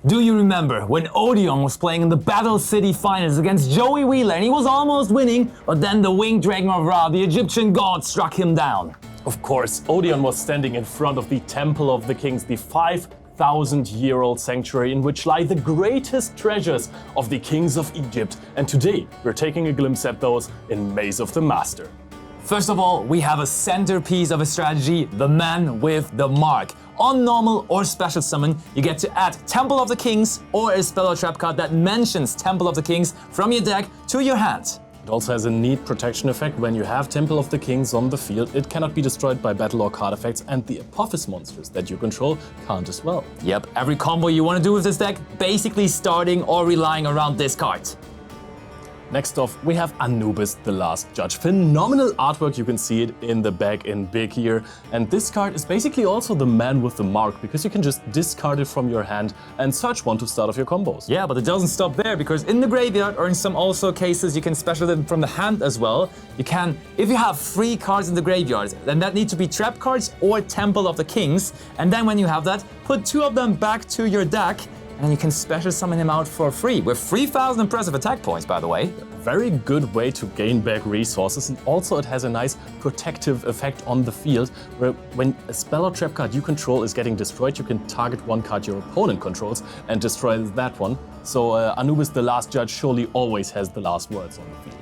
Do you remember when Odeon was playing in the Battle City Finals against Joey Wheeler and he was almost winning, but then the winged dragon of Ra, the Egyptian god, struck him down? Of course, Odeon was standing in front of the Temple of the Kings, the 5,000-year-old sanctuary in which lie the greatest treasures of the kings of Egypt. And today, we're taking a glimpse at those in Maze of the Master. First of all, we have a centerpiece of a strategy, the man with the mark. On normal or special summon, you get to add Temple of the Kings or a spell or trap card that mentions Temple of the Kings from your deck to your hand. It also has a neat protection effect. When you have Temple of the Kings on the field, it cannot be destroyed by battle or card effects, and the Apophis monsters that you control can't as well. Yep, every combo you want to do with this deck, basically starting or relying around this card. Next off, we have Anubis, the Last Judge. Phenomenal artwork, you can see it in the back in big here. And this card is basically also the man with the mark, because you can just discard it from your hand and search one to start off your combos. Yeah, but it doesn't stop there, because in the graveyard, or in some also cases, you can special them from the hand as well. You can, if you have 3 cards in the graveyard, then that need to be trap cards or Temple of the Kings. And then when you have that, put 2 of them back to your deck, and you can special summon him out for free, with 3,000 impressive attack points, by the way. Very good way to gain back resources, and also it has a nice protective effect on the field, where when a spell or trap card you control is getting destroyed, you can target one card your opponent controls and destroy that one. So Anubis, the Last Judge, surely always has the last words on the field.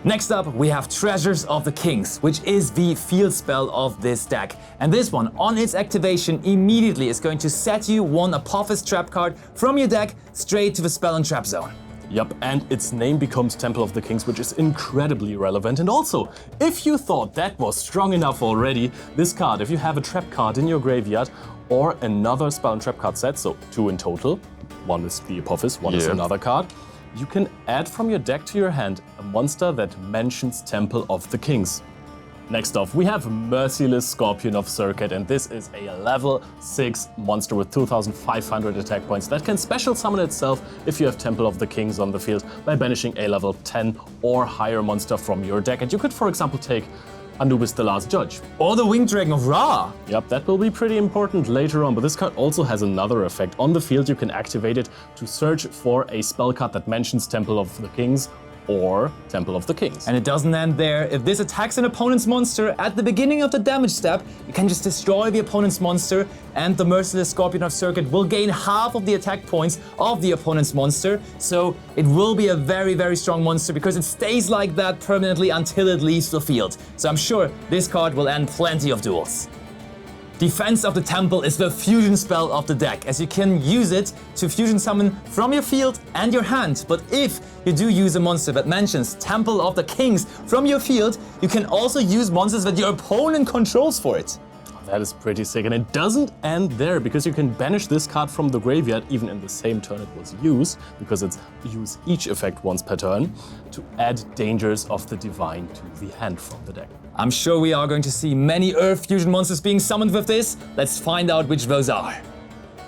Next up, we have Treasures of the Kings, which is the field spell of this deck. And this one, on its activation, immediately is going to set you 1 Apophis trap card from your deck straight to the spell and trap zone. Yep, and its name becomes Temple of the Kings, which is incredibly relevant. And also, if you thought that was strong enough already, this card, if you have a trap card in your graveyard or another spell and trap card set, so 2 in total, one is the Apophis, one is another card, you can add from your deck to your hand a monster that mentions Temple of the Kings. Next off, we have Merciless Scorpion of Serket, and this is a level 6 monster with 2,500 attack points that can special summon itself if you have Temple of the Kings on the field by banishing a level 10 or higher monster from your deck. And you could, for example, take Anubis, the Last Judge. Or the Winged Dragon of Ra. Yep, that will be pretty important later on, but this card also has another effect. On the field, you can activate it to search for a spell card that mentions Temple of the Kings or Temple of the Kings. And it doesn't end there. If this attacks an opponent's monster at the beginning of the damage step, you can just destroy the opponent's monster, and the Merciless Scorpion of Serket will gain half of the attack points of the opponent's monster. So it will be a very, very strong monster because it stays like that permanently until it leaves the field. So I'm sure this card will end plenty of duels. Defense of the Temple is the fusion spell of the deck, as you can use it to fusion summon from your field and your hand. But if you do use a monster that mentions Temple of the Kings from your field, you can also use monsters that your opponent controls for it. That is pretty sick, and it doesn't end there, because you can banish this card from the graveyard even in the same turn it was used, because it's use each effect once per turn, to add Dangers of the Divine to the hand from the deck. I'm sure we are going to see many Earth fusion monsters being summoned with this. Let's find out which those are.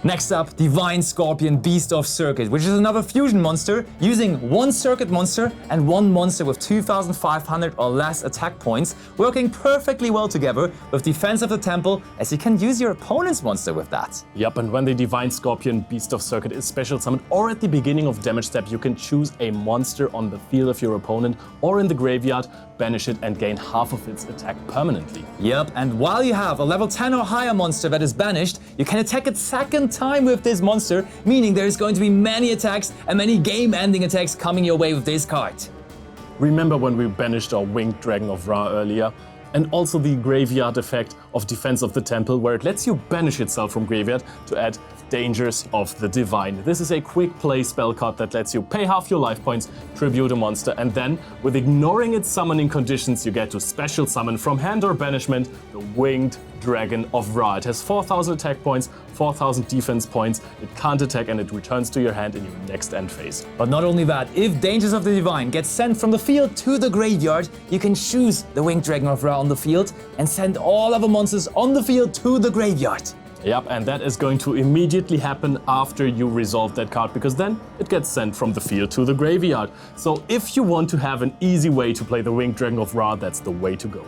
Next up, Divine Scorpion Beast of Serket, which is another fusion monster using 1 Serket monster and 1 monster with 2,500 or less attack points, working perfectly well together with Defense of the Temple, as you can use your opponent's monster with that. Yep, and when the Divine Scorpion Beast of Serket is special summoned or at the beginning of damage step, you can choose a monster on the field of your opponent or in the graveyard, banish it and gain half of its attack permanently. Yep, and while you have a level 10 or higher monster that is banished, you can attack it second time with this monster, meaning there is going to be many attacks and many game-ending attacks coming your way with this card. Remember when we banished our Winged Dragon of Ra earlier? And also the graveyard effect of Defense of the Temple, where it lets you banish itself from graveyard to add Dangers of the Divine. This is a quick play spell card that lets you pay half your life points, tribute a monster, and then, with ignoring its summoning conditions, you get to special summon from hand or banishment the Winged Dragon of Ra. It has 4,000 attack points, 4,000 defense points, it can't attack, and it returns to your hand in your next end phase. But not only that, if Dangers of the Divine gets sent from the field to the graveyard, you can choose the Winged Dragon of Ra on the field and send all other monsters on the field to the graveyard. Yep, and that is going to immediately happen after you resolve that card, because then it gets sent from the field to the graveyard. So if you want to have an easy way to play the Winged Dragon of Ra, that's the way to go.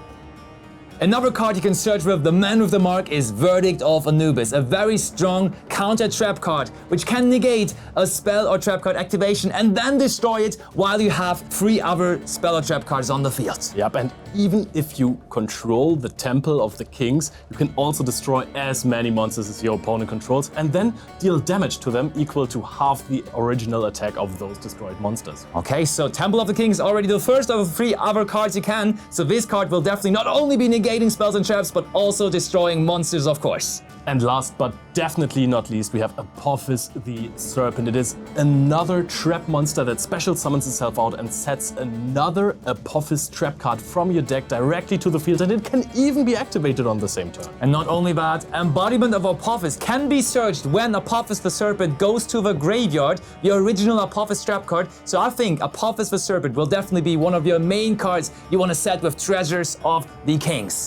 Another card you can search with the Man with the Mark is Verdict of Anubis, a very strong counter trap card, which can negate a spell or trap card activation and then destroy it while you have 3 other spell or trap cards on the field. Yep, and even if you control the Temple of the Kings, you can also destroy as many monsters as your opponent controls and then deal damage to them equal to half the original attack of those destroyed monsters. Okay, so Temple of the Kings is already the first of the 3 other cards you can, so this card will definitely not only be negating spells and traps, but also destroying monsters, of course. And last but definitely not least, we have Apophis the Serpent. It is another trap monster that special summons itself out and sets another Apophis trap card from your deck directly to the field, and it can even be activated on the same turn. And not only that, embodiment of Apophis can be searched when Apophis the Serpent goes to the graveyard, the original Apophis trap card. So I think Apophis the Serpent will definitely be one of your main cards you want to set with Treasures of the Kings.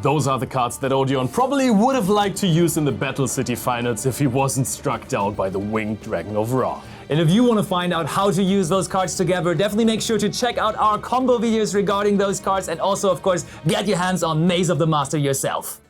Those are the cards that Odeon probably would have liked to use in the Battle City finals if he wasn't struck down by the Winged Dragon of Ra. And if you want to find out how to use those cards together, definitely make sure to check out our combo videos regarding those cards, and also, of course, get your hands on Maze of the Master yourself.